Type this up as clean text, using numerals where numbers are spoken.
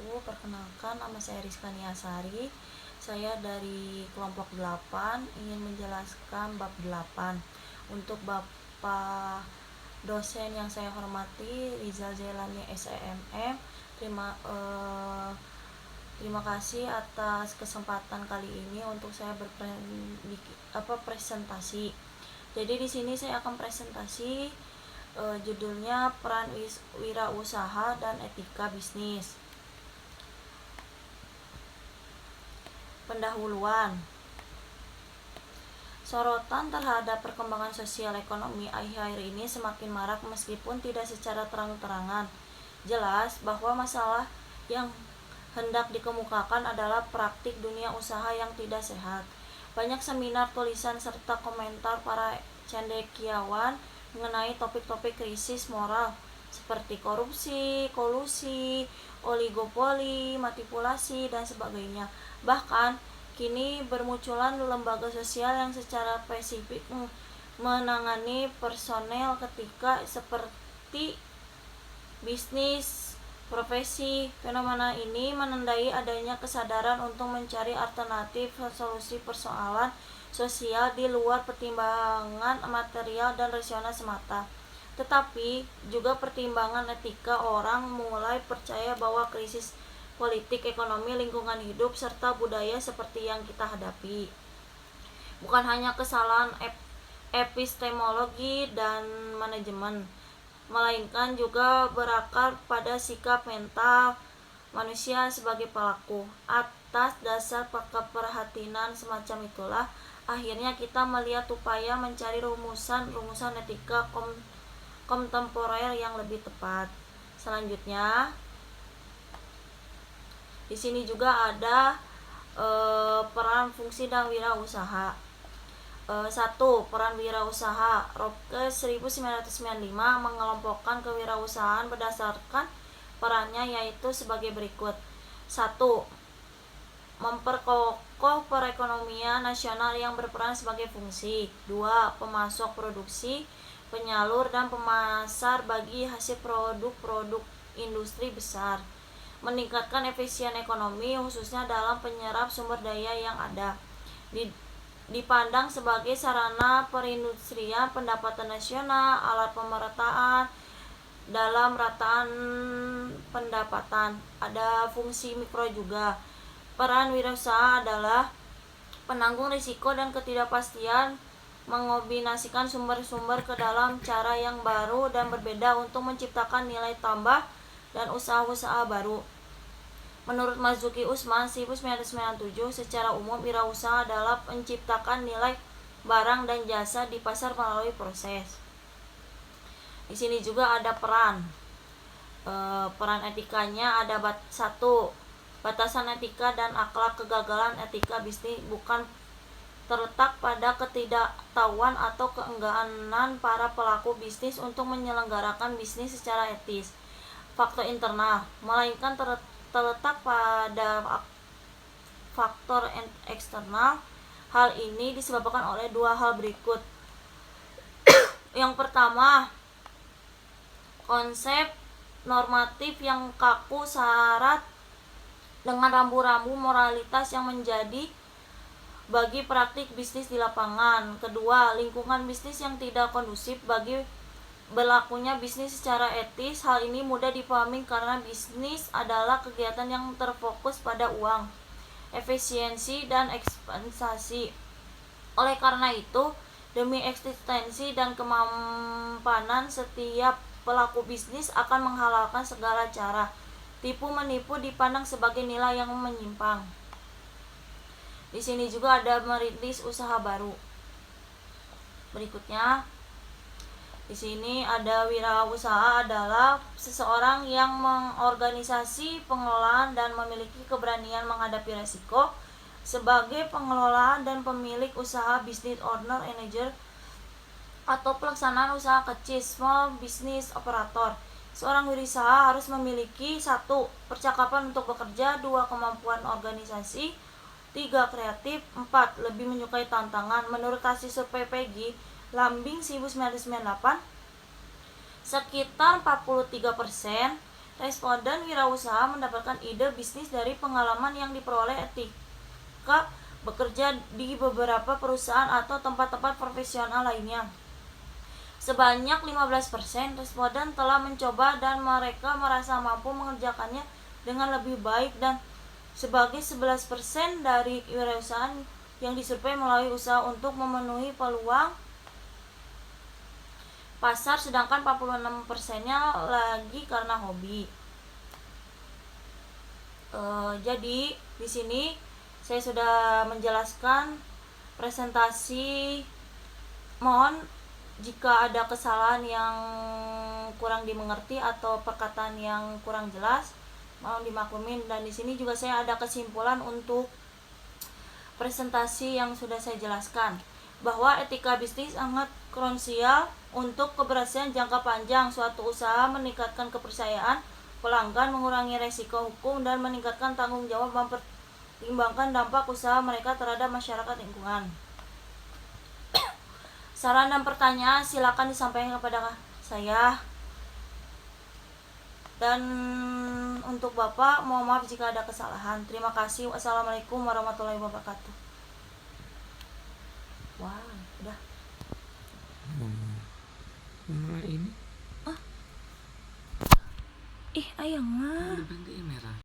wabarakatuh. Perkenalkan, nama saya Rizka Niasari. Saya dari kelompok 8 ingin menjelaskan bab 8. Untuk Bapak dosen yang saya hormati, Rizal Jailani SEMM, terima kasih atas kesempatan kali ini untuk saya presentasi. Jadi di sini saya akan presentasi judulnya peran wirausaha dan etika bisnis. Pendahuluan. Sorotan terhadap perkembangan sosial ekonomi akhir-akhir ini semakin marak meskipun tidak secara terang-terangan. Jelas bahwa masalah yang hendak dikemukakan adalah praktik dunia usaha yang tidak sehat. Banyak seminar, tulisan, serta komentar para cendekiawan mengenai topik-topik krisis moral seperti korupsi, kolusi, oligopoli, manipulasi, dan sebagainya. Bahkan kini bermunculan lembaga sosial yang secara spesifik menangani personel ketika seperti bisnis profesi. Fenomena ini menandai adanya kesadaran untuk mencari alternatif solusi persoalan sosial di luar pertimbangan material dan rasional semata, tetapi juga pertimbangan etika. Orang mulai percaya bahwa krisis politik, ekonomi, lingkungan hidup, serta budaya seperti yang kita hadapi bukan hanya kesalahan epistemologi dan manajemen, melainkan juga berakar pada sikap mental manusia sebagai pelaku. Atas dasar keprihatinan semacam itulah akhirnya kita melihat upaya mencari rumusan etika kontemporer yang lebih tepat. Selanjutnya, di sini juga ada peran, fungsi, dan wirausaha. 1. Peran wirausaha. Ropke 1995 mengelompokkan kewirausahaan berdasarkan perannya, yaitu sebagai berikut. 1. Memperkokoh perekonomian nasional yang berperan sebagai fungsi. 2. Pemasok, produksi, penyalur, dan pemasar bagi hasil produk-produk industri besar. Meningkatkan efisien ekonomi, khususnya dalam penyerap sumber daya yang ada. Dipandang sebagai sarana perindustrian, pendapatan nasional, alat pemerataan dalam rataan pendapatan. Ada fungsi mikro juga. Peran wirausaha adalah penanggung risiko dan ketidakpastian, mengombinasikan sumber-sumber ke dalam cara yang baru dan berbeda untuk menciptakan nilai tambah dan usaha-usaha baru. Menurut Marzuki Usman 1997, secara umum wirausaha adalah menciptakan nilai barang dan jasa di pasar melalui proses. Di sini juga ada peran etikanya. Ada 1. Batasan etika dan akhlak. Kegagalan etika bisnis bukan terletak pada ketidaktahuan atau keengganan para pelaku bisnis untuk menyelenggarakan bisnis secara etis, faktor internal, melainkan terletak pada faktor eksternal. Hal ini disebabkan oleh 2 hal berikut. Yang pertama, konsep normatif yang kaku syarat dengan rambu-rambu moralitas yang menjadi bagi praktik bisnis di lapangan. Kedua, lingkungan bisnis yang tidak kondusif bagi berlakunya bisnis secara etis. Hal ini mudah dipahami karena bisnis adalah kegiatan yang terfokus pada uang, efisiensi, dan ekspansi. Oleh karena itu, demi eksistensi dan kemampanan, setiap pelaku bisnis akan menghalalkan segala cara. Tipu-menipu dipandang sebagai nilai yang menyimpang. Di sini juga ada merintis usaha baru. Berikutnya, di sini ada wirausaha adalah seseorang yang mengorganisasi pengelolaan dan memiliki keberanian menghadapi resiko. Sebagai pengelola dan pemilik usaha, business owner, manager, atau pelaksanaan usaha kecil, small business operator, seorang wirausaha harus memiliki 1. Percakapan untuk bekerja. 2. Kemampuan organisasi. 3. Kreatif. 4. Lebih menyukai tantangan. Menurut hasil survei Peggy Lambing 1998, sekitar 43% Responden wirausaha mendapatkan ide bisnis dari pengalaman yang diperoleh ketika bekerja di beberapa perusahaan atau tempat-tempat profesional lainnya. Sebanyak 15% responden telah mencoba dan mereka merasa mampu mengerjakannya dengan lebih baik, dan sebagai 11% dari wirausaha yang disurvei melalui usaha untuk memenuhi peluang pasar, sedangkan 46%-nya lagi karena hobi. Jadi di sini saya sudah menjelaskan presentasi. Mohon jika ada kesalahan yang kurang dimengerti atau perkataan yang kurang jelas, mohon dimaklumin. Dan di sini juga saya ada kesimpulan untuk presentasi yang sudah saya jelaskan, bahwa etika bisnis sangat krusial untuk keberhasilan jangka panjang suatu usaha, meningkatkan kepercayaan pelanggan, mengurangi resiko hukum, dan meningkatkan tanggung jawab mempertimbangkan dampak usaha mereka terhadap masyarakat lingkungan. Saran dan pertanyaan silakan disampaikan kepada saya. Dan untuk Bapak, mohon maaf jika ada kesalahan. Terima kasih. Wassalamualaikum warahmatullahi wabarakatuh. Wah, udah. Ini Ih, ayang mah. udah berhenti merah.